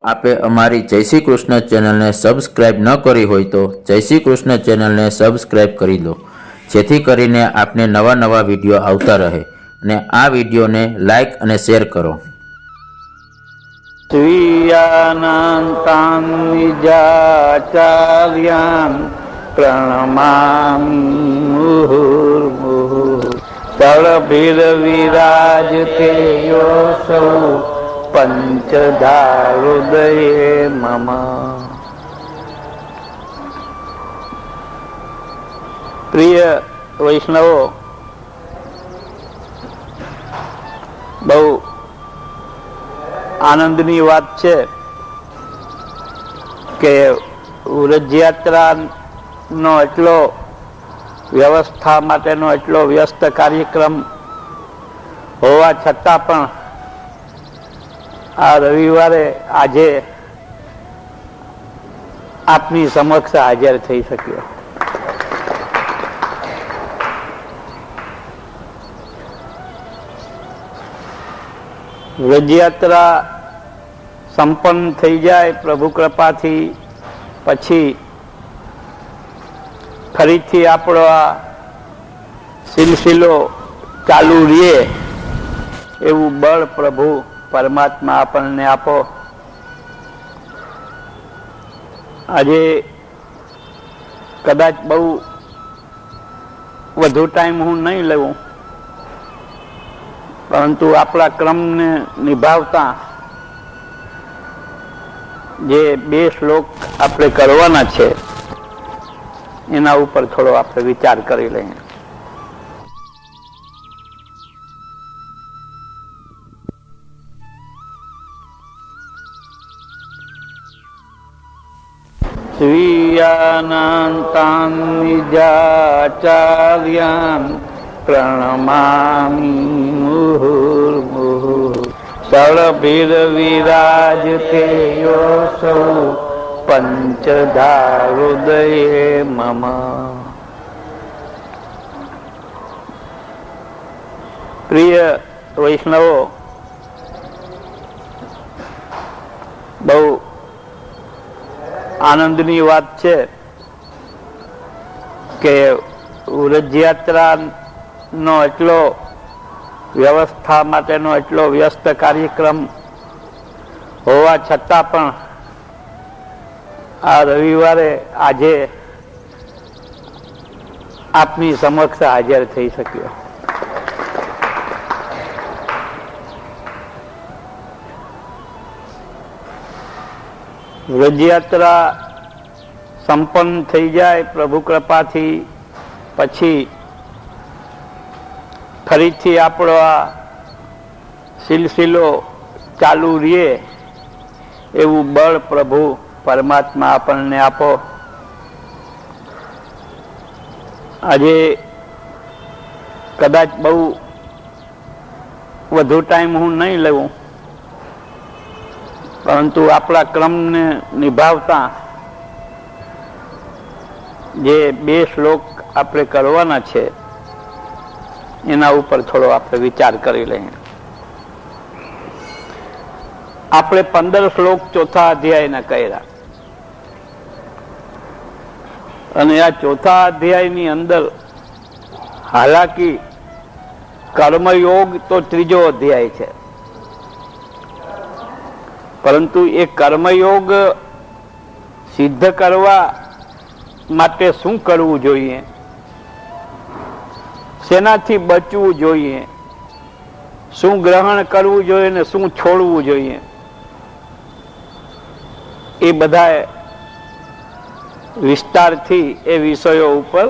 આપે અમારી જય શ્રી કૃષ્ણ ચેનલને સબસ્ક્રાઇબ ન કરી હોય તો જય શ્રી કૃષ્ણ ચેનલને સબસ્ક્રાઇબ કરી દો, જેથી કરીને આપને નવા નવા વિડીયો આવતા રહે અને આ વિડીયોને લાઈક અને શેર કરો. સ્વીયાનંતાન નિજાચાર્યાન પ્રણમામિ મુહુર્મુહુઃ તળભિર્વિરાજતે યોસૌ પંચધા હૃદયે મમ. પ્રિય વૈષ્ણવો, બહુ આનંદની વાત છે કે વ્રજયાત્રાનો એટલો વ્યવસ્થા માટેનો એટલો વ્યસ્ત કાર્યક્રમ હોવા છતાં પણ આ રવિવારે આજે આપની સમક્ષ હાજર થઈ શક્યો. વ્રજયાત્રા સંપન્ન થઈ જાય પ્રભુ કૃપાથી પછી ફરીથી આપણો આ સિલસિલો ચાલુ રહે એવું બળ પ્રભુ પરમાત્મા આપણને આપો. આજે કદાચ બહુ વધુ ટાઈમ હું નહીં લઉં, પરંતુ આપણા ક્રમને નિભાવતા જે 2 શ્લોક આપણે કરવાના છે એના ઉપર થોડો આપણે વિચાર કરી લઈએ. સ્વીયાનંતાન નિજાચાર્યાન પ્રણમામિ મુહુર્મુહુઃ તળભિર્વિરાજતે યોસૌ પંચધા હૃદયે મમ. પ્રિય વૈષ્ણવો, બહુ આનંદની વાત છે કે વ્રજયાત્રાનો એટલો વ્યવસ્થા માટેનો એટલો વ્યસ્ત કાર્યક્રમ હોવા છતાં પણ આ રવિવારે આજે આપની સમક્ષ હાજર થઈ શક્યો. વ્રજયાત્રા સંપન્ન થઈ જાય પ્રભુ કૃપાથી પછી ફરીથી આપણો આ સિલસિલો ચાલુ રહે એવું બળ પ્રભુ પરમાત્મા આપણને આપો. આજે કદાચ બહુ વધુ ટાઈમ હું નહીં લઉં, પરંતુ આપણા ક્રમને નિભાવતા જે 2 શ્લોક આપણે કરવાના છે એના ઉપર થોડો આપણે વિચાર કરી લઈએ. આપણે 15 શ્લોક ચોથા અધ્યાયના કર્યા અને આ ચોથા અધ્યાયની અંદર હાલાકી કર્મયોગ તો 3જો અધ્યાય છે, પરંતુ એ કર્મયોગ સિદ્ધ કરવા માટે શું કરવું જોઈએ, શેનાથી બચવું જોઈએ, શું ગ્રહણ કરવું જોઈએ ને શું છોડવું જોઈએ, એ બધા વિસ્તારથી એ વિષયો ઉપર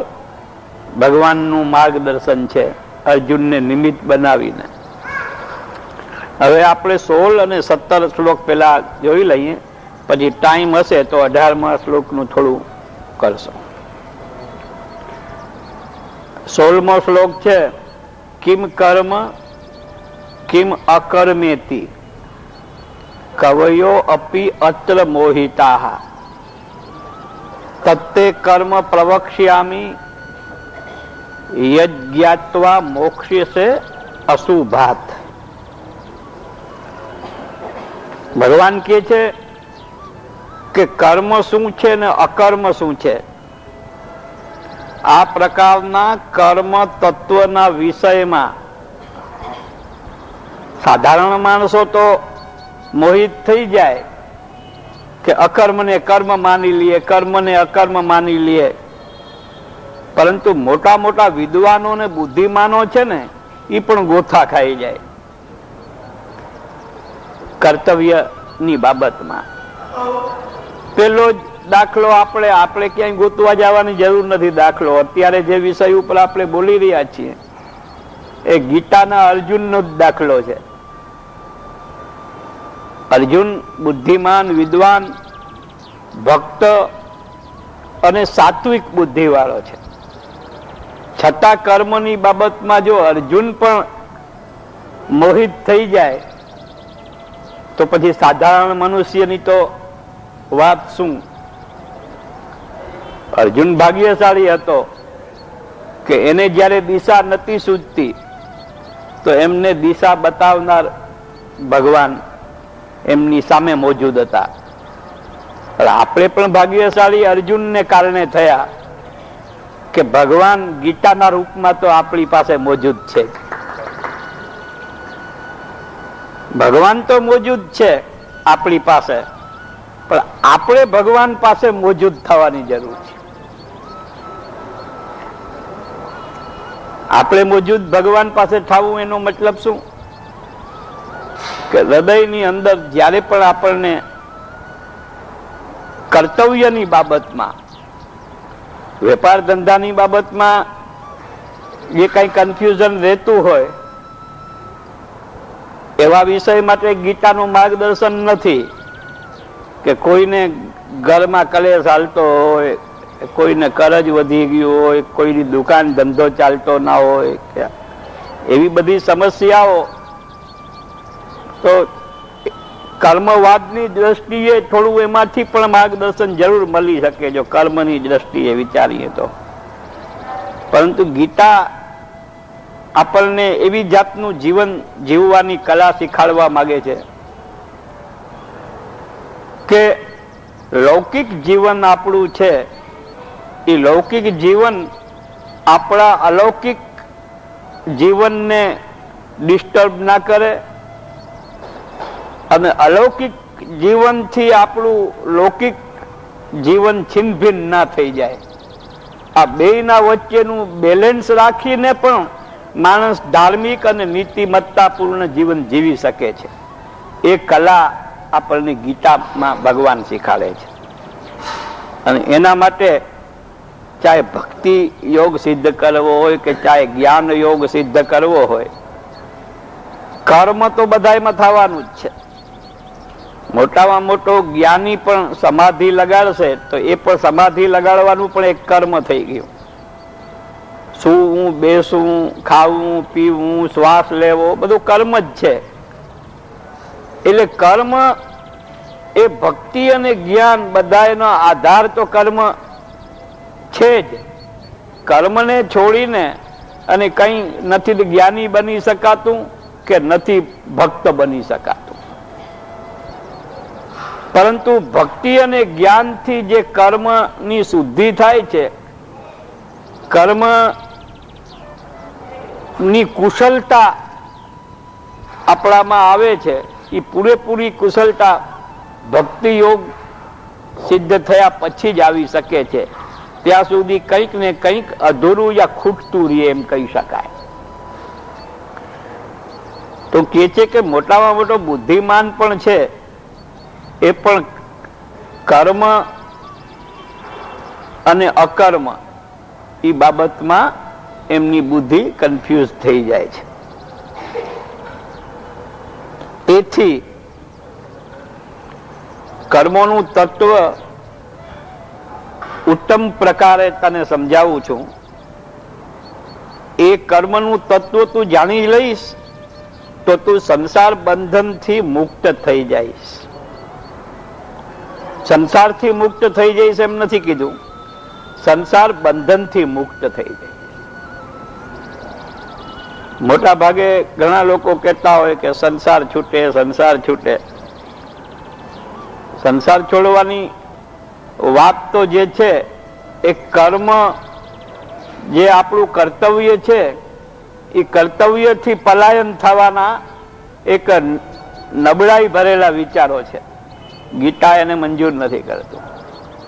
ભગવાનનું માર્ગદર્શન છે અર્જુનને નિમિત્ત બનાવીને. હવે આપણે 16 અને 17 શ્લોક પહેલા જોઈ લઈએ, પછી ટાઈમ હશે તો 18મા શ્લોકનું થોડું કરશો. 16મો શ્લોક છે કિમ કર્મ કિમ અકર્મેતિ કવયો અપી અત્ર મોહિતાઃ તત્તે કર્મ પ્રવક્ષ્યામિ યજ્ઞાત્વા મોક્ષ્યસે અશુભાત. ભગવાન કહે છે કે કર્મ શું છે ને અકર્મ શું છે. આ પ્રકારના કર્મ તત્વના વિષયમાં સાધારણ માણસો તો મોહિત થઈ જાય કે અકર્મને કર્મ માની લઈએ, કર્મને અકર્મ માની લઈએ. પરંતુ મોટા મોટા વિદ્વાનો ને બુદ્ધિમાનો છે ને એ પણ ગોથા ખાઈ જાય કર્તવ્યની બાબતમાં. પેલો જ દાખલો આપણે ક્યાંય ગોતવા જવાની જરૂર નથી. દાખલો અત્યારે જે વિષય ઉપર આપણે બોલી રહ્યા છીએ એ ગીતાના અર્જુનનો જ દાખલો છે. અર્જુન બુદ્ધિમાન, વિદ્વાન, ભક્ત અને સાત્વિક બુદ્ધિ વાળો છે. છતાં કર્મની બાબતમાં જો અર્જુન પણ મોહિત થઈ જાય તો પછી સાધારણ મનુષ્યની તો વાત શું. અર્જુન ભાગ્યશાળી હતો કે એને જ્યારે દિશા નથી સૂઝતી તો એમને દિશા બતાવનાર ભગવાન એમની સામે મોજૂદ હતા. આપણે પણ ભાગ્યશાળી અર્જુનને કારણે થયા કે ભગવાન ગીતાના રૂપમાં તો આપણી પાસે મોજૂદ છે. ભગવાન તો મોજૂદ છે આપણી પાસે, પણ આપણે ભગવાન પાસે મોજૂદ થવાની જરૂર છે. આપણે મોજૂદ ભગવાન પાસે થવું એનો મતલબ શું કે હૃદયની અંદર જ્યારે પણ આપણને કર્તવ્યની બાબતમાં, વેપાર ધંધાની બાબતમાં જે કઈ કન્ફ્યુઝન રહેતું હોય એવા વિષય માટે ગીતાનું માર્ગદર્શન નથી. કે કોઈને ઘરમાં કલેશ હાલતો હોય, કોઈને કરજ વધી ગયું હોય, કોઈની દુકાન ધંધો ચાલતો ના હોય, એવી બધી સમસ્યાઓ તો કર્મવાદની દ્રષ્ટિએ થોડું એમાંથી પણ માર્ગદર્શન જરૂર મળી શકે જો કર્મની દ્રષ્ટિએ વિચારીએ તો. પરંતુ ગીતા આપણને એવી જાતનું જીવન જીવવાની કલા શીખાડવા માંગે છે કે લૌકિક જીવન આપણું છે એ લૌકિક જીવન આપણા અલૌકિક જીવનને ડિસ્ટર્બ ના કરે અને અલૌકિક જીવનથી આપણું લૌકિક જીવન છિન્નભિન્ન ના થઈ જાય. આ બેયના વચ્ચેનું બેલેન્સ રાખીને પણ માણસ ધાર્મિક અને નીતિમત્તાપૂર્ણ જીવન જીવી શકે છે. એ કલા આપણને ગીતામાં ભગવાન શીખાડે છે. અને એના માટે ચાહે ભક્તિ યોગ સિદ્ધ કરવો હોય કે ચાહે જ્ઞાન યોગ સિદ્ધ કરવો હોય, કર્મ તો બધાયમાં થવાનું જ છે. મોટામાં મોટો જ્ઞાની પણ સમાધિ લગાડશે તો એ પણ સમાધિ લગાડવાનું પણ એક કર્મ થઈ ગયું. સૂવું, બેસવું, ખાવું, પીવું, શ્વાસ લેવો બધું કર્મ જ છે. એટલે કર્મ એ ભક્તિ અને જ્ઞાન બધાનો આધાર તો કર્મ છે જ. કર્મને છોડીને અને કંઈ નથી જ્ઞાની બની શકાતું કે નથી ભક્ત બની શકાતું. પરંતુ ભક્તિ અને જ્ઞાનથી જે કર્મની શુદ્ધિ થાય છે, કર્મની કુશળતા આપણામાં આવે છે, એ પૂરેપૂરી કુશળતા ભક્તિ યોગ સિદ્ધ થયા પછી જ આવી શકે છે. ત્યાં સુધી કંઈક ને કંઈક અધૂરું યા ખૂટતું રહે એમ કહી શકાય. તો કહે છે કે મોટામાં મોટો બુદ્ધિમાન પણ છે એ પણ કર્મ અને અકર્મ એ બાબતમાં એમની બુદ્ધિ કન્ફ્યુઝ થઈ જાય છે. તેથી કર્મોનું તત્વ ઉત્તમ પ્રકારે તને સમજાવું છું. એ કર્મનું તત્વ તું જાણી લઈશ તો તું સંસાર બંધનથી મુક્ત થઈ જઈશ. સંસારથી મુક્ત થઈ જઈશ એમ નથી કીધું, સંસાર બંધનથી મુક્ત થઈ જાય. મોટા ભાગે ઘણા લોકો કહેતા હોય કે સંસાર છૂટે, સંસાર છૂટે. સંસાર છોડવાની વાત તો જે છે એ કર્મ જે આપણું કર્તવ્ય છે એ કર્તવ્યથી પલાયન થવાના એક નબળાઈ ભરેલા વિચારો છે. ગીતા એને મંજૂર નથી કરતું.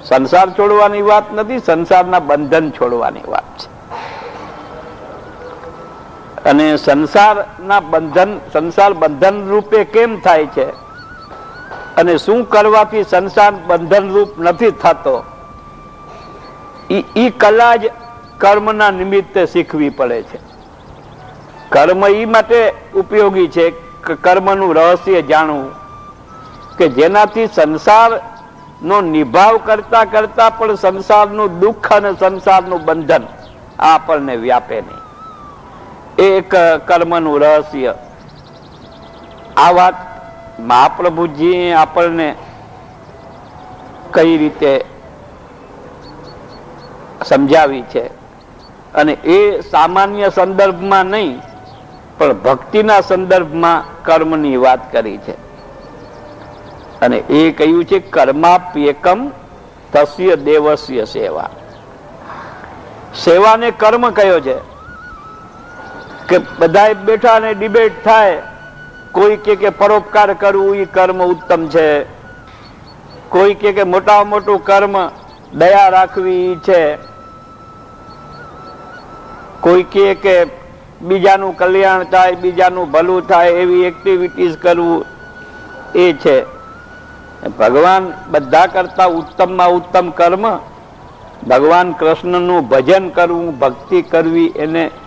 સંસાર છોડવાની વાત નથી, સંસારના બંધન છોડવાની વાત છે. અને સંસારના બંધન, સંસાર બંધન રૂપે કેમ થાય છે અને શું કરવાથી સંસાર બંધન રૂપ નથી થતો, ઈ કલા જ કર્મના નિમિત્તે શીખવી પડે છે. કર્મ ઈ માટે ઉપયોગી છે કે કર્મનું રહસ્ય જાણવું, કે જેનાથી સંસારનો નિભાવ કરતા કરતા પણ સંસારનું દુઃખ અને સંસારનું બંધન આ આપણને વ્યાપે નહીં. એ એક કર્મનું રહસ્ય. આ વાત મહાપ્રભુજી આપણને કઈ રીતે સમજાવી છે, અને એ સામાન્ય સંદર્ભમાં નહીં પણ ભક્તિના સંદર્ભમાં કર્મની વાત કરી છે. અને એ કહ્યું છે કર્માપ્યેકમ તસ્ય દેવસ્ય સેવા. સેવાને કર્મ કયો છે કે બધા બેઠા અને ડિબેટ થાય, કોઈ કે પરોપકાર કરવું એ કર્મ ઉત્તમ છે, કોઈ કે મોટામાં મોટું કર્મ દયા રાખવી છે, કોઈ કે બીજાનું કલ્યાણ થાય, બીજાનું ભલું થાય એવી એક્ટિવિટીઝ કરવું એ છે. ભગવાન બધા કરતા ઉત્તમમાં ઉત્તમ કર્મ ભગવાન કૃષ્ણનું ભજન કરવું, ભક્તિ કરવી,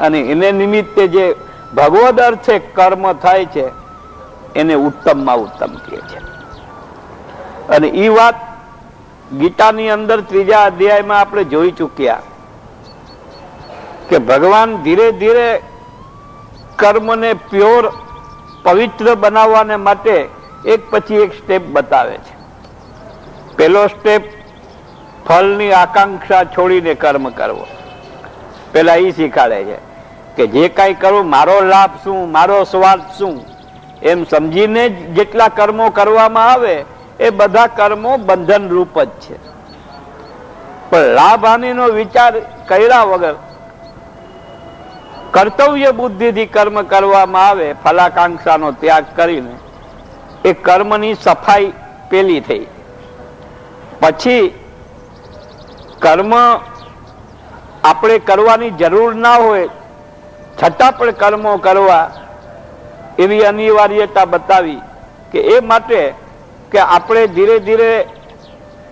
અને એને નિમિત્તે જે ભગવદ અર્થે કર્મ થાય છે એને ઉત્તમમાં ઉત્તમ કહે છે. અને એ વાત ગીતાની અંદર 3જા અધ્યાયમાં આપણે જોઈ ચૂક્યા કે ભગવાન ધીરે ધીરે કર્મને પ્યોર પવિત્ર બનાવવાને માટે એક પછી એક સ્ટેપ બતાવે છે. પહેલો સ્ટેપ ફળની આકાંક્ષા છોડીને કર્મ કરવો. પેલા એ શીખાડે છે કે જે કાંઈ કરવું મારો લાભ શું, મારો સ્વાર્થ શું, એમ સમજીને જેટલા કર્મો કરવામાં આવે એ બધા કર્મો બંધન રૂપ જ છે. પણ લાભ હાનિનો વિચાર કર્યા વગર કર્તવ્ય બુદ્ધિથી કર્મ કરવામાં આવે, ફલાકાંક્ષાનો ત્યાગ કરીને, એ કર્મની સફાઈ પેલી થઈ. પછી કર્મ આપણે કરવાની જરૂર ના હોય છતાં પણ કર્મો કરવા એવી અનિવાર્યતા બતાવી કે એ માટે કે આપણે ધીરે ધીરે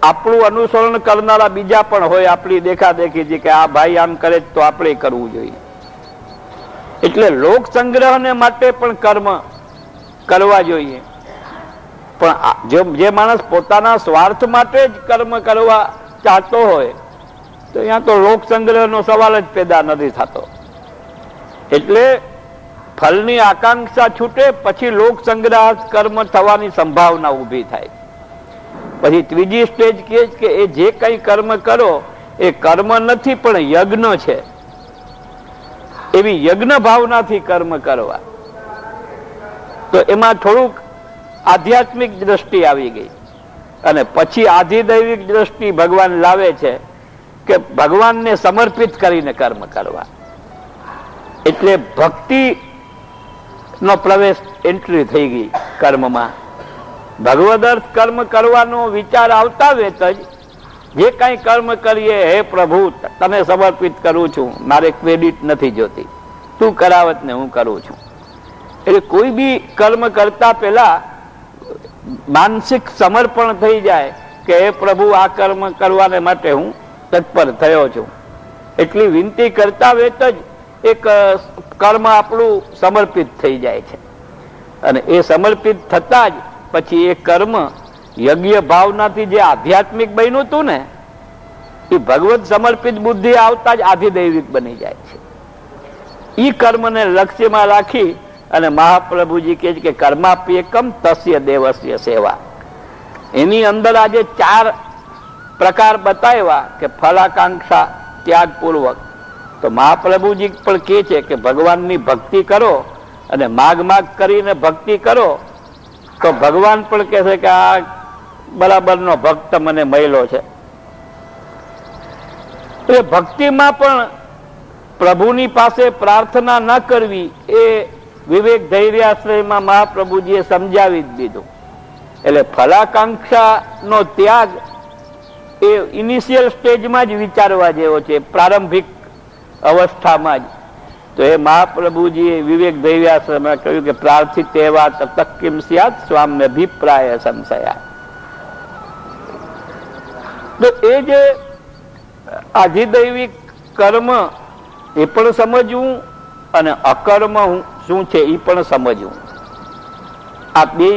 આપણું અનુસરણ કરનારા બીજા પણ હોય, આપણી દેખાદેખીથી કે આ ભાઈ આમ કરે તો આપણે કરવું જોઈએ. એટલે લોક સંગ્રહને માટે પણ કર્મ કરવા જોઈએ. પણ જે માણસ પોતાના સ્વાર્થ માટે જ કર્મ કરવા ચાહતો હોય તો અહીંયા તો લોક સંગ્રહનો સવાલ જ પેદા નથી થતો. એટલે ફળની આકાંક્ષા છૂટે પછી લોક સંગ્રહ કર્મ થવાની સંભાવના ઊભી થાય. પછી ત્રીજી સ્ટેજ કહે કે એ જે કંઈ કર્મ કરો એ કર્મ નથી પણ યજ્ઞ છે, એવી યજ્ઞ ભાવનાથી કર્મ કરવા. તો એમાં થોડુંક આધ્યાત્મિક દ્રષ્ટિ આવી ગઈ. અને પછી આધિદૈવિક દ્રષ્ટિ ભગવાન લાવે છે કે ભગવાનને સમર્પિત કરીને કર્મ કરવા. એટલે ભક્તિ નો પ્રવેશ, એન્ટ્રી થઈ ગઈ કર્મમાં. ભગવદ અર્થ કર્મ કરવાનો વિચાર આવતા વેત જ જે કાંઈ કર્મ કરીએ, હે પ્રભુ તને સમર્પિત કરું છું, મારે ક્રેડિટ નથી જોતી, તું કરાવત ને હું કરું છું. એટલે કોઈ બી કર્મ કરતા પહેલા માનસિક સમર્પણ થઈ જાય કે હે પ્રભુ આ કર્મ કરવાને માટે હું તત્પર થયો છું. એટલી વિનંતી કરતા વેત જ એક કર્મ આપણું સમર્પિત થઈ જાય છે. અને એ સમર્પિત થતા જ પછી એ કર્મ યજ્ઞ ભાવનાથી જે આધ્યાત્મિક બન્યું હતું ને એ ભગવત સમર્પિત બુદ્ધિ આવતા જ આધિદૈવિક બની જાય છે. ઈ કર્મને લક્ષ્યમાં રાખી અને મહાપ્રભુજી કહે છે કે કર્માપ્યેકમ તસ્ય દેવસ્ય સેવા. એની અંદર આજે 4 પ્રકાર બતાવ્યા કે ફલાકાંક્ષા ત્યાગપૂર્વક. તો મહાપ્રભુજી પણ કહે છે કે ભગવાનની ભક્તિ કરો અને માગ કરીને ભક્તિ કરો તો ભગવાન પણ કહે છે કે આ બરાબરનો ભક્ત મને મળ્યો છે, એટલે ભક્તિમાં પણ પ્રભુની પાસે પ્રાર્થના ન કરવી એ વિવેક ધૈર્યાશ્રયમાં મહાપ્રભુજીએ સમજાવી જ દીધું. એટલે ફલાકાંક્ષાનો ત્યાગ એ ઇનિશિયલ સ્ટેજમાં જ વિચારવા જેવો છે, પ્રારંભિક અવસ્થામાં જ. તો એ મહાપ્રભુજીએ વિવેક ધૈર્યાશ્રયમાં કહ્યું કે પ્રાર્થિત એવા તતઃ કિમ સ્યાત સ્વામ્ય અભિપ્રાય સંશયા. તો એ જે આધિદૈવિક કર્મ એ પણ સમજવું અને અકર્મ શું છે એ પણ સમજવું. આ બે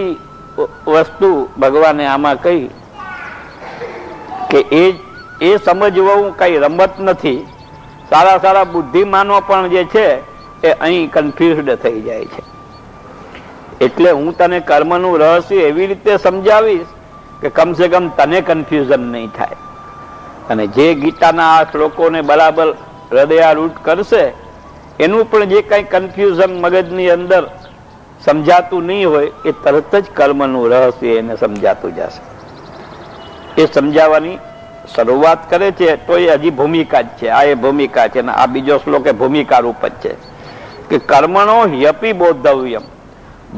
વસ્તુ ભગવાને આમાં કહી કે એ સમજવું કઈ રમત નથી. સારા સારા બુદ્ધિમાનો પણ જે છે એ અહીં કન્ફ્યુઝડ થઈ જાય છે. એટલે હું તને કર્મનું રહસ્ય એવી રીતે સમજાવીશ કે કમસે કમ તને કન્ફ્યુઝન નહીં થાય. અને જે ગીતાના આ શ્લોકોને બરાબર હૃદયારૂઢ કરશે એનું પણ જે કંઈ કન્ફ્યુઝન મગજની અંદર સમજાતું નહીં હોય એ તરત જ કર્મનું રહસ્ય એને સમજાતું જશે. એ સમજાવવાની શરૂઆત કરે છે તો એ હજી ભૂમિકા જ છે. આ એ ભૂમિકા છે ને આ બીજો શ્લોક એ ભૂમિકા રૂપ જ છે કે કર્મણો હ્યપી બોદ્ધવ્યમ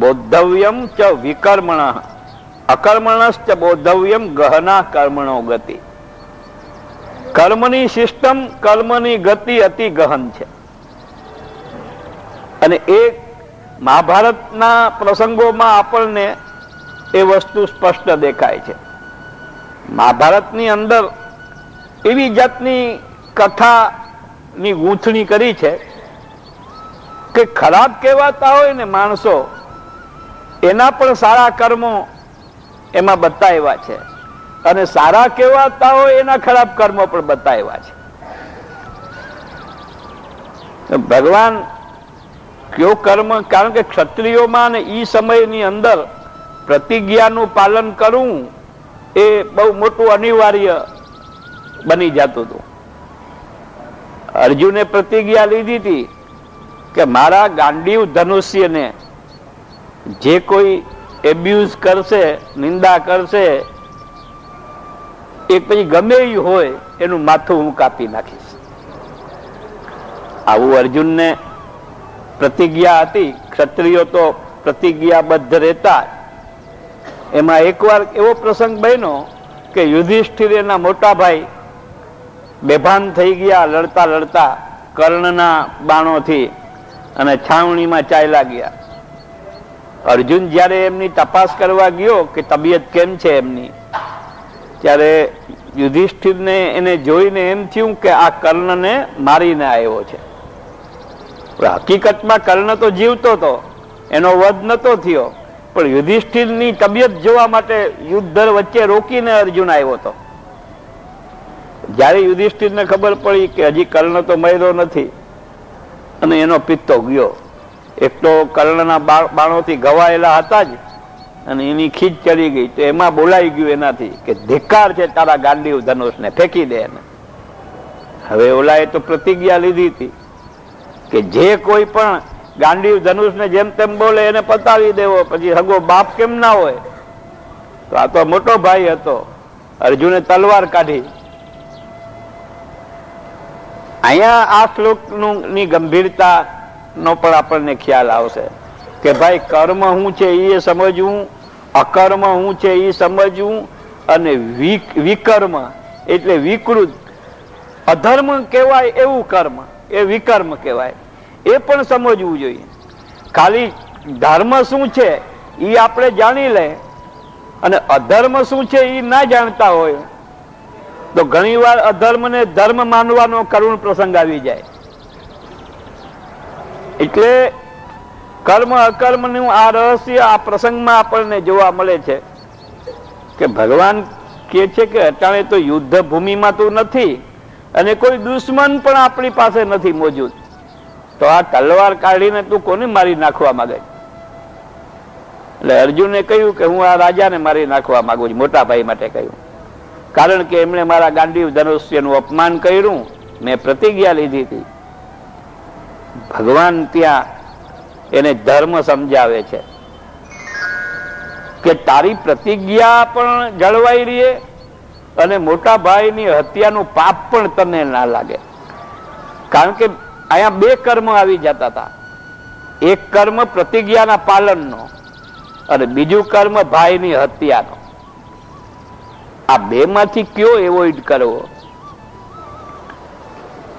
બોદ્ધવ્યમ ચ વિકર્મણ અકર્મણશ્ચ બોદ્ધવ્યમ ગહના કર્મણો ગતિ. કર્મની સિસ્ટમ કર્મની ગતિ અતિ ગહન છે. અને એ મહાભારતના પ્રસંગોમાં આપણને એ વસ્તુ સ્પષ્ટ દેખાય છે. મહાભારતની અંદર એવી જાતની કથાની ગૂંથણી કરી છે કે ખરાબ કહેવાતા હોય ને માણસો એના પણ સારા કર્મો એમાં બતાવ્યા છે અને સારા કહેવાતા હોય એના ખરાબ કર્મો પણ બતાવ્યા છે. ભગવાન કયો કર્મ, કારણ કે ક્ષત્રિયોમાં ને ઈ સમયની અંદર પ્રતિજ્ઞાનું પાલન કરવું એ બહુ મોટું અનિવાર્ય બની જતું હતું. અર્જુને પ્રતિજ્ઞા લીધી હતી કે મારા ગાંડીવ ધનુષ્યને જે કોઈ એબ્યુઝ કરશે, નિંદા કરશે, એ પછી ગમે એ હોય એનું માથું હું કાપી નાખીશ. આવું અર્જુનને પ્રતિજ્ઞા હતી. ક્ષત્રિયો તો પ્રતિજ્ઞાબદ્ધ રહેતા. એમાં એકવાર એવો પ્રસંગ બન્યો કે યુધિષ્ઠિર એના મોટા ભાઈ બેભાન થઈ ગયા લડતા લડતા કર્ણના બાણોથી અને છાવણીમાં ચાલ્યા ગયા. અર્જુન જ્યારે એમની તપાસ કરવા ગયો કે તબિયત કેમ છે એમની, ત્યારે યુધિષ્ઠિરને એને જોઈને એમ થયું કે આ કર્ણને મારીને આવ્યો છે. હકીકતમાં કર્ણ તો જીવતો હતો, એનો વધ નતો થયો, પણ યુધિષ્ઠિરની તબિયત જોવા માટે યુદ્ધ વચ્ચે રોકીને અર્જુન આવ્યો હતો. જ્યારે યુધિષ્ઠિરને ખબર પડી કે હજી કર્ણ તો મર્યો નથી અને એનો પિત્તો ગયો. એક તો કર્ણના બાણોથી ઘવાયેલા હતા જ અને એની ખીચ ચડી ગઈ, તો એમાં બોલાઈ ગયું એનાથી કે ધિક્કાર છે તારા ગાંડીવ ધનુષને, ફેંકી દે એને. હવે ઓલાએ તો પ્રતિજ્ઞા લીધી હતી કે જે કોઈ પણ ગાંડીવ ધનુષને જેમ તેમ બોલે એને પતાવી દેવો. પછી હગો બાપ કેમ ના હોય? તો આ તો મોટો ભાઈ હતો. અર્જુને તલવાર કાઢી. અહીંયા આ શ્લોકની ગંભીરતા નો પણ આપણને ખ્યાલ આવશે કે ભાઈ કર્મ શું છે એ સમજવું, અકર્મ શું છે એ સમજવું, અને વિકર્મ એટલે વિકૃત અધર્મ કહેવાય એવું કર્મ એ વિકર્મ કહેવાય, એ પણ સમજવું જોઈએ. ખાલી ધર્મ શું છે એ આપણે જાણી લે અને અધર્મ શું છે એ ના જાણતા હોય તો ઘણીવાર અધર્મને ધર્મ માનવાનો કરુણ પ્રસંગ આવી જાય. એટલે કર્મ અકર્મનું આ રહસ્ય આ પ્રસંગમાં આપણને જોવા મળે છે કે ભગવાન કહે છે કે અટાણે તો યુદ્ધ ભૂમિમાં તું નથી અને કોઈ દુશ્મન પણ આપણી પાસે નથી મોજૂદ, તો આ તલવાર કાઢીને તું કોને મારી નાખવા માંગે? એટલે અર્જુને કહ્યું કે હું આ રાજાને મારી નાખવા માંગુ છું. મોટા ભાઈ માટે કહ્યું, કારણ કે એમણે મારા ગાંડીવ ધનુષ્યનું અપમાન કર્યું, મેં પ્રતિજ્ઞા લીધી હતી. ભગવાન ત્યાં એને ધર્મ સમજાવે છે કે તારી પ્રતિજ્ઞા પણ જળવાઈ રહે અને મોટા ભાઈની હત્યાનું પાપ પણ તને ના લાગે. કારણ કે અહીંયા બે કર્મ આવી જતા હતા. એક કર્મ પ્રતિજ્ઞાના પાલનનો અને બીજું કર્મ ભાઈની હત્યાનો. આ બેમાંથી કયો એવોઇડ કરવો?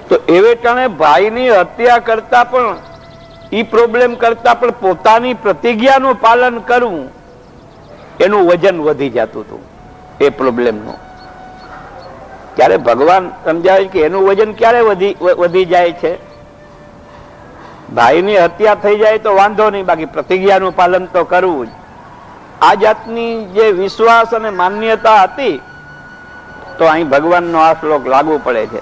તો એવે ટાણે ભાઈની હત્યા કરતા પણ ઈ પ્રોબ્લેમ કરતા પણ પોતાની પ્રતિજ્ઞાનું પાલન કરવું એનું વજન વધી જતું હતું એ પ્રોબ્લેમનું. ત્યારે ભગવાન સમજાવે કે એનું વજન ક્યારે વધી જાય છે? ભાઈની હત્યા થઈ જાય તો વાંધો નહીં, બાકી પ્રતિજ્ઞાનું પાલન તો કરવું જ. આ જાતની જે વિશ્વાસ અને માન્યતા હતી તો અહીં ભગવાનનો આ શ્લોક લાગુ પડે છે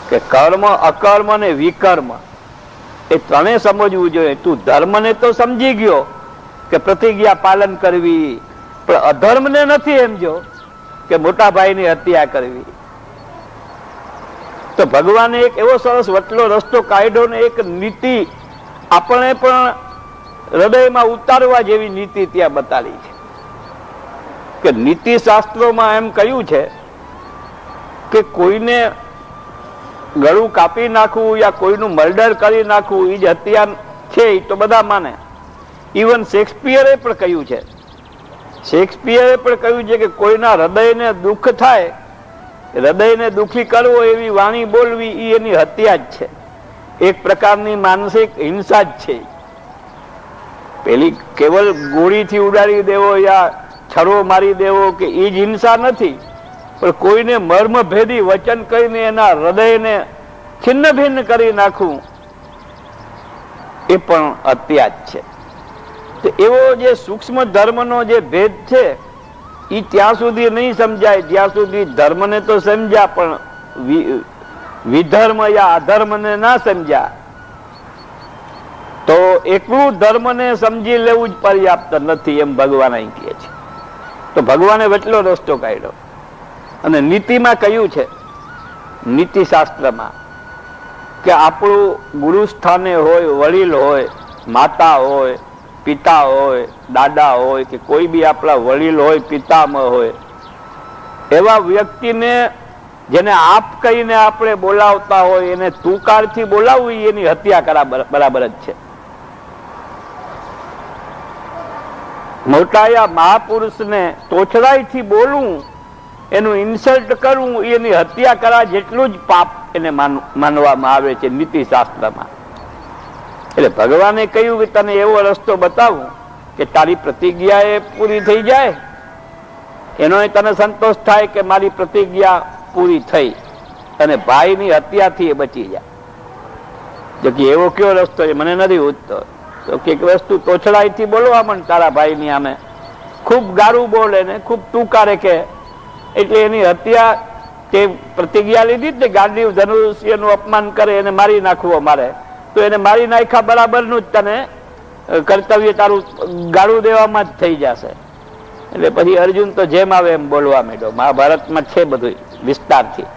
કે કર્મ, અકર્મ અને વિકર્મ એ ત્રણે સમજવું જોઈએ. તું ધર્મને તો સમજી ગયો કે પ્રતિજ્ઞા પાલન કરવી, પણ અધર્મને નથી સમજો કે મોટા ભાઈની હત્યા કરવી. તો ભગવાને એક એવો સરસ વટલો રસ્તો કાઢ્યો ને એક નીતિ આપણે પણ હૃદયમાં ઉતારવા જેવી નીતિ ત્યાં બતાવી છે. કે નીતિ શાસ્ત્રોમાં એમ કહ્યું છે કે કોઈને ગળું કાપી નાખવું યા કોઈનું મર્ડર કરી નાખવું એ જ હત્યા છે, એ તો બધા માને. ઇવન શેક્સપિયરે પણ કહ્યું છે. શેક્સપિયરે પણ કહ્યું છે કે કોઈના હૃદયને દુઃખ થાય, હૃદયને દુઃખી કરવો એવી વાણી બોલવી એ એની હત્યા જ છે. એક પ્રકારની માનસિક હિંસા જ છે. પેલી કેવલ ગોળીથી ઉડાડી દેવો યા છરો મારી દેવો કે એ જ હિંસા નથી, પણ કોઈને મર્મભેદી વચન કહીને એના હૃદયને છિન્ન ભિન્ન કરી નાખવું એ પણ હત્યા જ છે. તો એવો જે સૂક્ષ્મ ધર્મનો જે ભેદ છે એ ત્યાં સુધી નહીં સમજાય જ્યાં સુધી ધર્મને તો સમજ્યા પણ વિધર્મ યા અધર્મને ના સમજ્યા. તો એકલું ધર્મને સમજી લેવું જ પર્યાપ્ત નથી એમ ભગવાન અહીં કહે છે. તો ભગવાને વટલો રસ્તો કાઢ્યો અને નીતિમાં કહ્યું છે, નીતિશાસ્ત્રમાં, કે આપણું ગુરુ સ્થાને હોય, વડીલ હોય, માતા હોય, પિતા હોય, દાદા હોય કે કોઈ બી આપણા વડીલ હોય, પિતામહ હોય, એવા વ્યક્તિને જેને આપ કહીને આપણે બોલાવતા હોય એને તુકારથી બોલાવવું એની હત્યા કરા બરાબર જ છે. મોટાયા મહાપુરુષને તોછડાઈથી બોલવું, એનું ઇન્સલ્ટ કરવું એની હત્યા કરા જેટલું જ પાપ એને માનવામાં આવે છે નીતિશાસ્ત્રમાં. એટલે ભગવાને કહ્યું કે તને એવો રસ્તો બતાવું કે તારી પ્રતિજ્ઞા એ પૂરી થઈ જાય, એનો તને સંતોષ થાય કે મારી પ્રતિજ્ઞા પૂરી થઈ અને ભાઈની હત્યાથી એ બચી જાય. જો કે એવો કયો રસ્તો છે મને નથી ઉઠતો. તો કે વસ્તુ તોછડાઈથી બોલવા માંડ તારા ભાઈની આમે, ખૂબ ગારું બોલે ને ખૂબ ટૂંકારે કે, એટલે એની હત્યા તે પ્રતિજ્ઞા લીધી જ ને ગાંડી ધનુષ્યનું અપમાન કરે એને મારી નાખવો મારે, તો એને મારી નાખ્યા બરાબરનું જ તને કર્તવ્ય તારું ગાળું દેવામાં જ થઈ જશે. એટલે પછી અર્જુન તો જેમ આવે એમ બોલવા માંડ્યો. મહાભારતમાં છે બધું વિસ્તારથી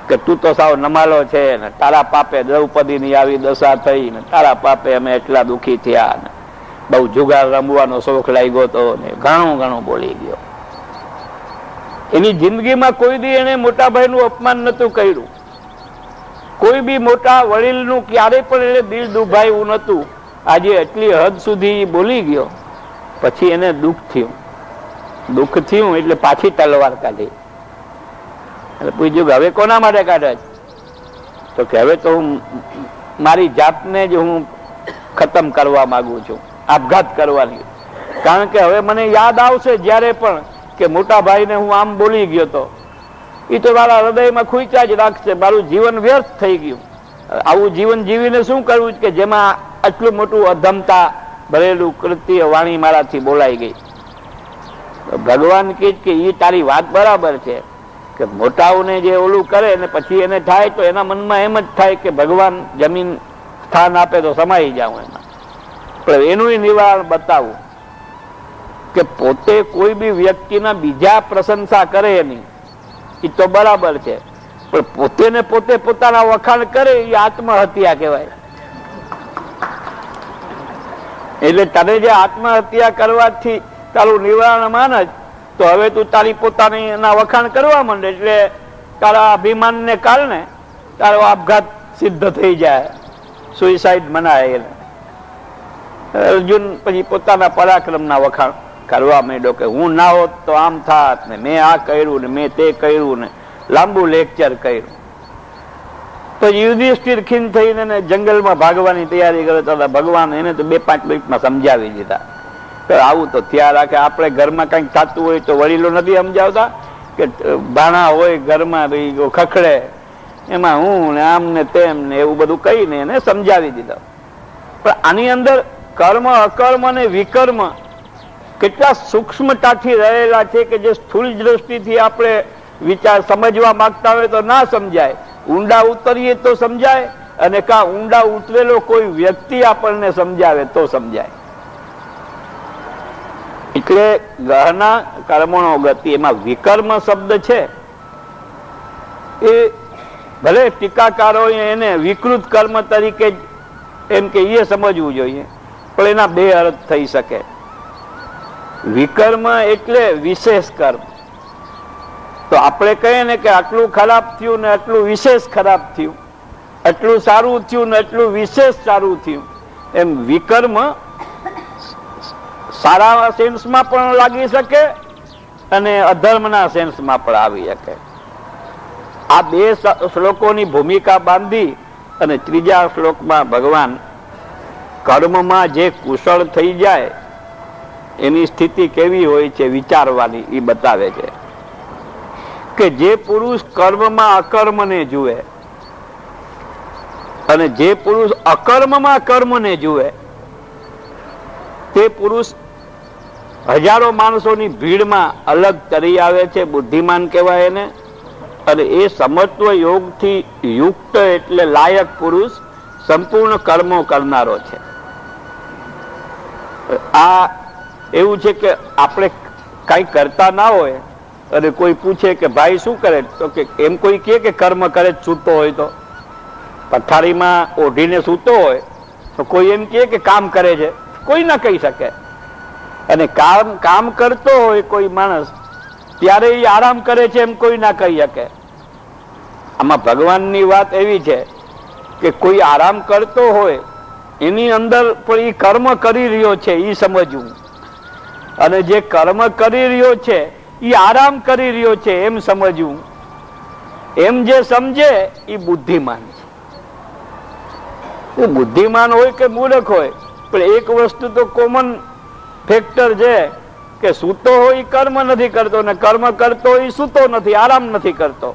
કે તું તો સાવ નમાલો છે ને તારા પાપે દ્રૌપદીની આવી દશા થઈ ને તારા પાપે અમે એટલા દુઃખી થયા ને બહુ જુગાર રમવાનો શોખ લાગ્યો તો ને ઘણું ઘણું બોલી ગયો. એની જિંદગીમાં કોઈ દી એને મોટા ભાઈનું અપમાન નતું કર્યું, કોઈ બી મોટા વડીલનું ક્યારેય પણ એને દિલ દુભાયું નતું. આજે એટલી હદ સુધી બોલી ગયો, પછી એને દુઃખ થયું એટલે પાછી તલવાર કાઢી. એટલે પૂછ્યું કે હવે કોના માટે કાઢે છે? તો કે હવે તો હું મારી જાતને જ હું ખતમ કરવા માંગુ છું, આપઘાત કરવાની. કારણ કે હવે મને યાદ આવશે જ્યારે પણ કે મોટા ભાઈને હું આમ બોલી ગયો તો એ તો મારા હૃદયમાં ખૂંચા જ રાખશે, મારું જીવન વ્યર્થ થઈ ગયું. આવું જીવન જીવીને શું કરવું કે જેમાં આટલું મોટું અધમતા ભરેલું કૃત્ય વાણી મારાથી બોલાઈ ગઈ. ભગવાન કહે કે એ તારી વાત બરાબર છે કે મોટાઓને જે ઓલું કરે ને પછી એને થાય તો એના મનમાં એમ જ થાય કે ભગવાન જમીન સ્થાન આપે તો સમાઈ જાઉં એમાં. પણ એનું નિવારણ બતાવું કે પોતે કોઈ બી વ્યક્તિના બીજા પ્રશંસા કરે નહીં એ તો બરાબર છે, પણ પોતે ને પોતે પોતાના વખાણ કરે એ આત્મહત્યા કહેવાય. એટલે તને જે આત્મહત્યા કરવાથી તારું નિવારણ માન જ તો હવે તું તારી પોતાની એના વખાણ કરવા માંડે એટલે તારા અભિમાનને કારણે તારો આપઘાત સિદ્ધ થઈ જાય, સુઇસાઇડ મનાય એને. અર્જુન પછી પોતાના પરાક્રમના વખાણ કરવા માંડ્યો કે હું ના હોત તો આમ થાત ને મેં આ કર્યું ને મેં તે કર્યું ને લાંબુ લેક્ચર કર્યું. પછી યુધિષ્ઠિર ખીન થઈને જંગલમાં ભાગવાની તૈયારી કરે તો ભગવાન એને તો 2-5 મિનિટમાં સમજાવી દીધા કે આવું તો ત્યાં રાખે. આપણે ઘરમાં કંઈક થતું હોય તો વડીલો નથી સમજાવતા કે ભાણા હોય ઘરમાં ખખડે એમાં હું ને આમ ને તેમ ને એવું બધું કહીને એને સમજાવી દીધા. પણ આની અંદર કર્મ અકર્મ અને વિકર્મ કેટલા સૂક્ષ્મતાથી રહેલા છે કે જે સ્થૂળ દ્રષ્ટિથી આપણે વિચાર સમજવા માંગતા હોય તો ના સમજાય, ઊંડા ઉતરીએ તો સમજાય, અને કા ઊંડા ઉતરેલો કોઈ વ્યક્તિ આપણને સમજાવે તો સમજાય. એટલે ગહના કર્મણો ગતિ, એમાં વિકર્મ શબ્દ છે એ ભલે ટીકાકારો એને વિકૃત કર્મ તરીકે એમ કે એ સમજવું જોઈએ, પણ એના 2 અર્થ થઈ શકે. વિકર્મ એટલે વિશેષ કર્મ. તો આપણે કહીએ ને કે આટલું ખરાબ થયું ને આટલું વિશેષ ખરાબ થયું, આટલું સારું થયું ને આટલું વિશેષ સારું થયું, એમ વિકર્મ સારા સેન્સમાં પણ લાગી શકે અને અધર્મના સેન્સમાં પણ આવી શકે. આ 2 શ્લોકોની ભૂમિકા બાંધી અને 3જા શ્લોકમાં ભગવાન કર્મમાં જે કુશળ થઈ જાય એની સ્થિતિ કેવી હોય છે વિચારવાની એ બતાવે છે કે જે પુરુષ કર્મમાં અકર્મને જુએ અને જે પુરુષ અકર્મમાં કર્મને જુએ તે પુરુષ હજારો માણસોની ભીડમાં અલગ તરી આવે છે, બુદ્ધિમાન કહેવાય એને. અને એ સમત્વ યોગથી યુક્ત એટલે લાયક પુરુષ સંપૂર્ણ કર્મો કરનારો છે. આ એવું છે કે આપણે કઈ કરતા ના હોય અને કોઈ પૂછે કે ભાઈ શું કરે, તો કે એમ કોઈ કહે કે કર્મ કરે સૂતો હોય તો, પથારીમાં ઓઢીને સૂતો હોય તો કોઈ એમ કહે કે કામ કરે છે, કોઈ ના કહી શકે. અને કામ કરતો હોય કોઈ માણસ ત્યારે એ આરામ કરે છે એમ કોઈ ના કહી શકે. આમાં ભગવાનની વાત એવી છે કે કોઈ આરામ કરતો હોય એની અંદર પણ એ કર્મ કરી રહ્યો છે એ સમજવું, અને જે કર્મ કરી રહ્યો છે એ આરામ કરી રહ્યો છે એમ સમજવું. એમ જે સમજે એ બુદ્ધિમાન છે. એ બુદ્ધિમાન હોય કે મૂર્ખ હોય, પણ એક વસ્તુ તો કોમન ફેક્ટર છે કે સૂતો હોય કર્મ નથી કરતો ને કર્મ કરતો હોય સૂતો નથી, આરામ નથી કરતો.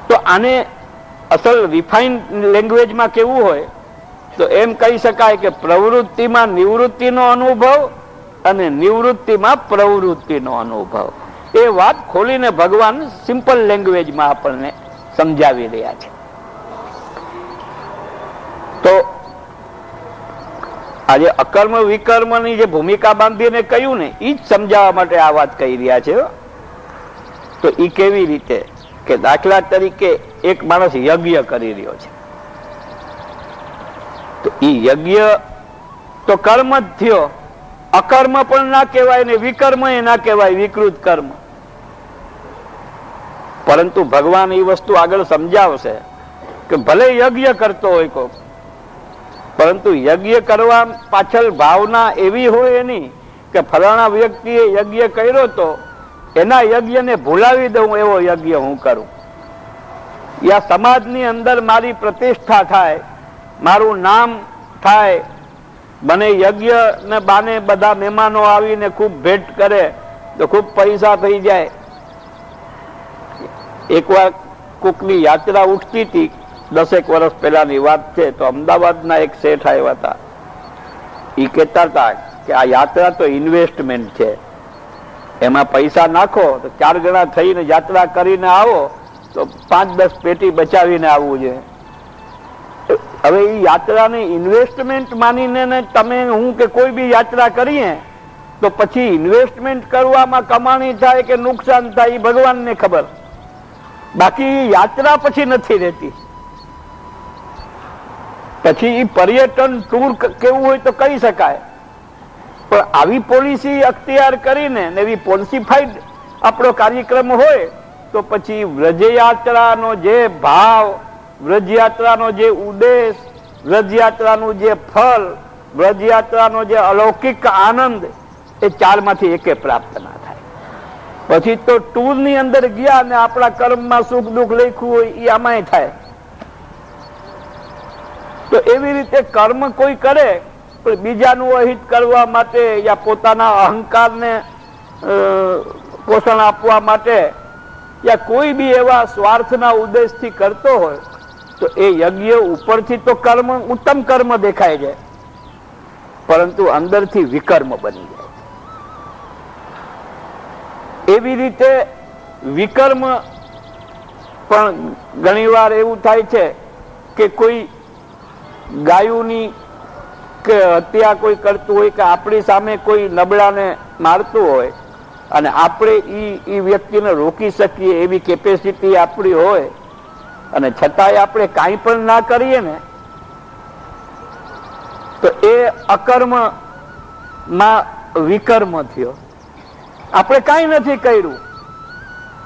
તો આને અસલ રિફાઇન લેંગ્વેજમાં કેવું હોય તો એમ કહી શકાય કે પ્રવૃત્તિમાં નિવૃત્તિનો અનુભવ અને નિવૃત્તિમાં પ્રવૃત્તિનો અનુભવ. એ વાત ખોલીને ભગવાન સિમ્પલ લેંગ્વેજમાં આપણને સમજાવી રહ્યા છે. તો આજે અકર્મ વિકર્મની જે ભૂમિકા બાંધીને કહ્યું ને એ જ સમજાવવા માટે આ વાત કહી રહ્યા છે. તો એ કેવી રીતે કે દાખલા તરીકે એક માણસ યજ્ઞ કરી રહ્યો છે, તો એ યજ્ઞ તો કર્મ જ થયો, અકર્મ પણ ના કહેવાય ને વિકર્મ એ ના કહેવાય, વિકૃત કર્મ. પરંતુ ભગવાન એ વસ્તુ આગળ સમજાવશે કે ભલે યજ્ઞ કરતો હોય કોઈ, પરંતુ યજ્ઞ કરવા પાછળ ભાવના એવી હોય એની કે ફલાણા વ્યક્તિએ યજ્ઞ કર્યો તો એના યજ્ઞને ભૂલાવી દઉં એવો યજ્ઞ હું કરું. યા સમાજની અંદર મારી પ્રતિષ્ઠા થાય, મારું નામ થાય, મને યજ્ઞ ને બાને બધા મહેમાનો આવીને ખૂબ ભેટ કરે તો ખૂબ પૈસા થઈ જાય. એકવાર કોકની યાત્રા ઉઠતી હતી, 10 વર્ષ પહેલાની વાત છે, તો અમદાવાદના એક શેઠ આવ્યા હતા. એ કહેતા હતા કે આ યાત્રા તો ઇન્વેસ્ટમેન્ટ છે, એમાં પૈસા નાખો તો 4 ગણા થઈને યાત્રા કરીને આવો તો 5-10 પેટી બચાવીને આવવું જોઈએ. હવે એ યાત્રાને ઇન્વેસ્ટમેન્ટ માનીને તમે હું કે કોઈ બી યાત્રા કરીએ તો પછી ઇન્વેસ્ટમેન્ટ કરવામાં કમાણી થાય કે નુકસાન થાય એ ભગવાનને ખબર. બાકી યાત્રા પછી નથી રહેતી. પછી એ પર્યટન ટૂર કેવું હોય તો કહી શકાય પણ આવી પોલિસી અખ્તિયાર કરીને એવી પોલિસીફાઈડ આપણો કાર્યક્રમ હોય તો પછી વ્રજયાત્રાનો જે ભાવ, વ્રજયાત્રાનો જે ઉદ્દેશ, વ્રજયાત્રાનું જે ફળ, વ્રજયાત્રાનો જે અલૌકિક આનંદ એ ચારમાંથી એકે પ્રાપ્ત ના થાય. પછી તો ટૂરની અંદર ગયા અને આપણા કર્મમાં સુખ દુઃખ લખ્યું હોય એ આમાંય થાય. તો એવી રીતે કર્મ કોઈ કરે પણ બીજાનું અહિત કરવા માટે યા પોતાના અહંકારને પોષણ આપવા માટે યા કોઈ બી એવા સ્વાર્થના ઉદ્દેશથી કરતો હોય તો એ યજ્ઞ ઉપરથી તો કર્મ ઉત્તમ કર્મ દેખાય છે, પરંતુ અંદરથી વિકર્મ બની જાય. એવી રીતે વિકર્મ પણ ઘણીવાર એવું થાય છે કે કોઈ ગાયોની કે હત્યા કોઈ કરતું હોય કે આપણી સામે કોઈ નબળાને મારતું હોય અને આપણે એ વ્યક્તિને રોકી શકીએ એવી કેપેસિટી આપણી હોય અને છતાંય આપણે કાંઈ પણ ના કરીએ ને તો એ અકર્મમાં વિકર્મ થયો. આપણે કાંઈ નથી કર્યું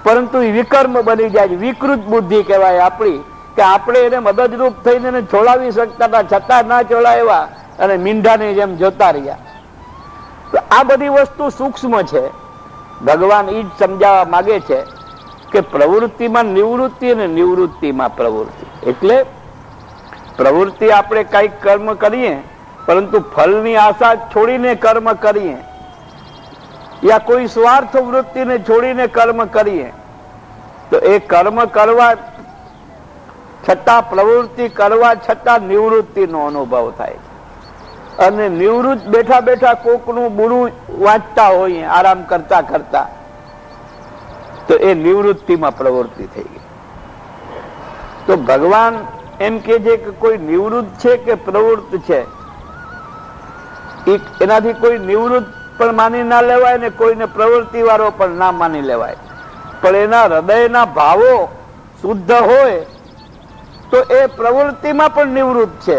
પરંતુ એ વિકર્મ બની જાય. વિકૃત બુદ્ધિ કહેવાય આપણી, કે આપણે એને મદદરૂપ થઈને એને છોડાવી શકતા હતા છતાં ના છોડાવ્યા અને મીંઢાની જેમ જોતા રહ્યા. તો આ બધી વસ્તુ સૂક્ષ્મ છે. ભગવાન એ જ સમજાવવા માંગે છે કે પ્રવૃત્તિમાં નિવૃત્તિ અને નિવૃત્તિમાં પ્રવૃત્તિ. એટલે પ્રવૃત્તિ આપણે કઈક કર્મ કરીએ પરંતુ ફળની આશા છોડીને કર્મ કરીએ યા કોઈ સ્વાર્થ વૃત્તિને છોડીને કર્મ કરીએ તો એ કર્મ કરવા છતાં, પ્રવૃત્તિ કરવા છતાં નિવૃત્તિનો અનુભવ થાય. અને નિવૃત્ત બેઠા બેઠા કોકનું બુરું વાંચતા હોઈએ આરામ કરતા કરતા તો એ નિવૃત્તિમાં પ્રવૃત્તિ થઈ ગઈ. તો ભગવાન એમ કે છે કે કોઈ નિવૃત્ત છે કે પ્રવૃત્ત છે એનાથી કોઈ નિવૃત્ત પણ માની ના લેવાય ને કોઈને પ્રવૃત્તિ વાળો પણ ના માની લેવાય. પણ એના હૃદયના ભાવો શુદ્ધ હોય તો એ પ્રવૃત્તિમાં પણ નિવૃત્ત છે,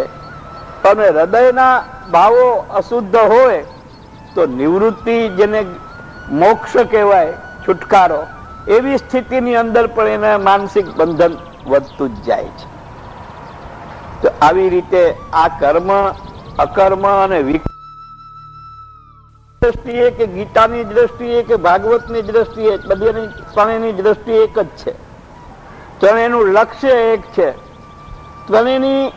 અને હૃદયના ભાવો અશુદ્ધ હોય તો નિવૃત્તિ, જેને મોક્ષ કહેવાય, છુટકારો, એવી સ્થિતિની અંદર પણ એને માનસિક બંધન વધતું જ જાય છે. તો આવી રીતે આ કર્મ, અકર્મ અને દ્રષ્ટિએ કે ગીતાની દ્રષ્ટિએ કે ભાગવતની દ્રષ્ટિએ બધીની ત્રણેયની દ્રષ્ટિએ એક જ છે. ત્રણેયનું લક્ષ્ય એક છે. ત્રણેયની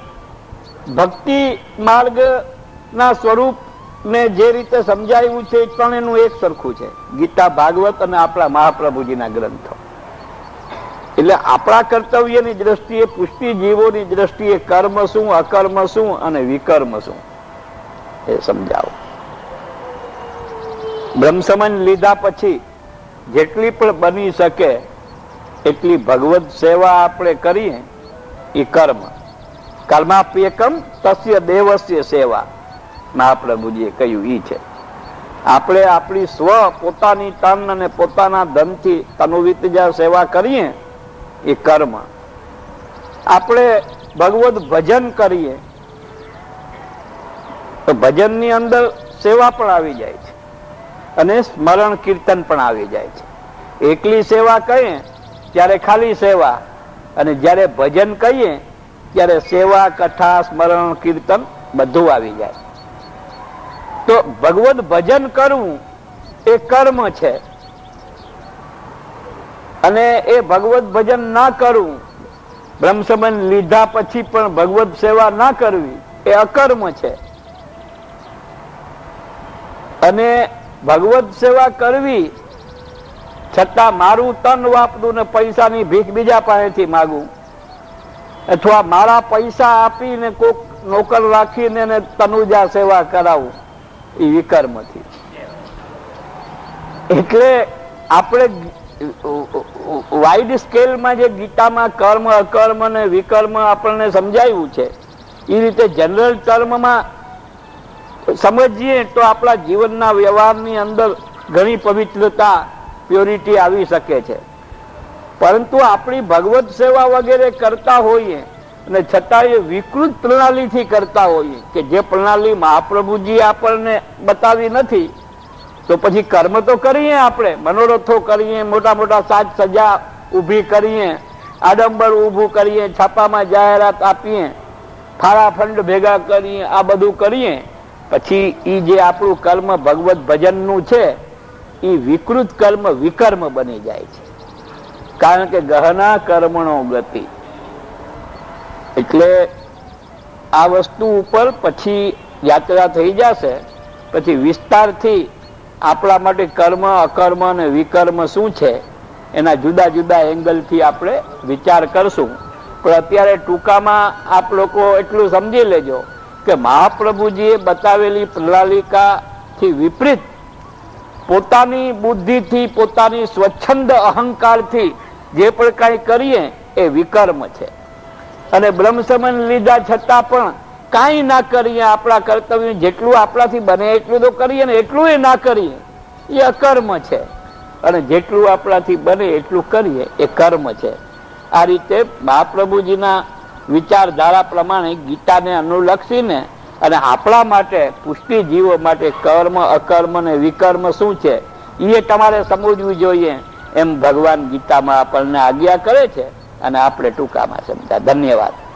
ભક્તિ માર્ગના સ્વરૂપને જે રીતે સમજાવ્યું છે એ ત્રણેયનું એક સરખું છે. ગીતા, ભાગવત અને આપણા મહાપ્રભુજીના ગ્રંથો. એટલે આપણા કર્તવ્યની દ્રષ્ટિએ, પુષ્ટિ જીવોની દ્રષ્ટિએ કર્મ શું, અકર્મ શું અને વિકર્મ શું એ સમજાવો. બ્રહ્મસમન લીધા પછી જેટલી પણ બની શકે એટલી ભગવત સેવા આપણે કરીએ એ કર્મ. કર્માપ્યેકમ તસ્ય દેવસ્ય સેવા, મહાપ્રભુજીએ કહ્યું ઈ છે. આપણે આપણી સ્વ પોતાની તન અને પોતાના ધનથી તનુવિતજા સેવા કરીએ એ કર્મ. આપણે ભગવત ભજન કરીએ તો ભજનની અંદર સેવા પણ આવી જાય છે અને સ્મરણ કીર્તન પણ આવી જાય છે. એકલી સેવા કહીએ ત્યારે ખાલી સેવા, અને જ્યારે ભજન કહીએ ત્યારે સેવા, કથા, સ્મરણ, કીર્તન બધું આવી જાય. તો ભગવત ભજન કરવું એ કર્મ છે, અને એ ભગવત ભજન ના કરવું, બ્રહ્મસમન લીધા પછી પણ ભગવત સેવા ના કરવી એ અકર્મ છે. અને ભગવત સેવા કરવી છતાં મારું તન વાપરું ને પૈસાની ભીખ બીજા પાસેથી માગું, અથવા મારા પૈસા આપીને કોક નોકર રાખીને તનુજા સેવા કરાવું, એ વિકર્મથી. એટલે આપણે વાઇડ સ્કેલમાં જે ગીતામાં કર્મ, અકર્મ અને વિકર્મ આપણને સમજાવ્યું છે એ રીતે જનરલ ટર્મમાં સમજીએ તો આપણા જીવનના વ્યવહારની અંદર ઘણી પવિત્રતા, પ્યોરિટી આવી શકે છે. પરંતુ આપણી ભગવત સેવા વગેરે કરતા હોઈએ અને છતાં એ વિકૃત પ્રણાલીથી કરતા હોઈએ કે જે પ્રણાલી મહાપ્રભુજી આપણને બતાવી નથી. તો પછી કર્મ તો કરીએ, આપણે મનોરથો કરીએ, મોટા મોટા સાજ સજા ઊભી કરીએ, આડંબર ઊભું કરીએ, છાપામાં જાહેરાત આપીએ, ફાળા ફંડ ભેગા કરીએ, આ બધું કરીએ. પછી એ જે આપણું કર્મ ભગવત ભજનનું છે એ વિકૃત કર્મ વિકર્મ બની જાય છે. કારણ કે ગહના કર્મણો ગતિ. એટલે આ વસ્તુ ઉપર પછી યાત્રા થઈ જશે. પછી વિસ્તારથી આપણા માટે કર્મ અકર્મ અને વિકર્મ શું છે એના જુદા જુદા એંગલથી આપણે વિચાર કરશું. પણ અત્યારે ટૂંકામાં આપ લોકો એટલું સમજી લેજો કે મહાપ્રભુજીએ બતાવેલી પ્રણાલિકાથી વિપરીત પોતાની બુદ્ધિથી, પોતાની સ્વચ્છંદ અહંકારથી જે પણ કાંઈ કરીએ એ વિકર્મ છે. અને બ્રહ્મસમન લીધા છતાં પણ કાંઈ ના કરીએ, આપણા કર્તવ્ય જેટલું આપણાથી બને એટલું તો કરીએ ને એટલું એ ના કરીએ એ અકર્મ છે. અને જેટલું આપણાથી બને એટલું કરીએ એ કર્મ છે. આ રીતે મહાપ્રભુજીના વિચારધારા પ્રમાણે ગીતાને અનુલક્ષીને અને આપણા માટે પુષ્ટિ જીવો માટે કર્મ અકર્મ અને વિકર્મ શું છે એ તમારે સમજવું જોઈએ એમ ભગવાન ગીતામાં આપણને આજ્ઞા કરે છે અને આપણે ટૂંકામાં સમજા. ધન્યવાદ.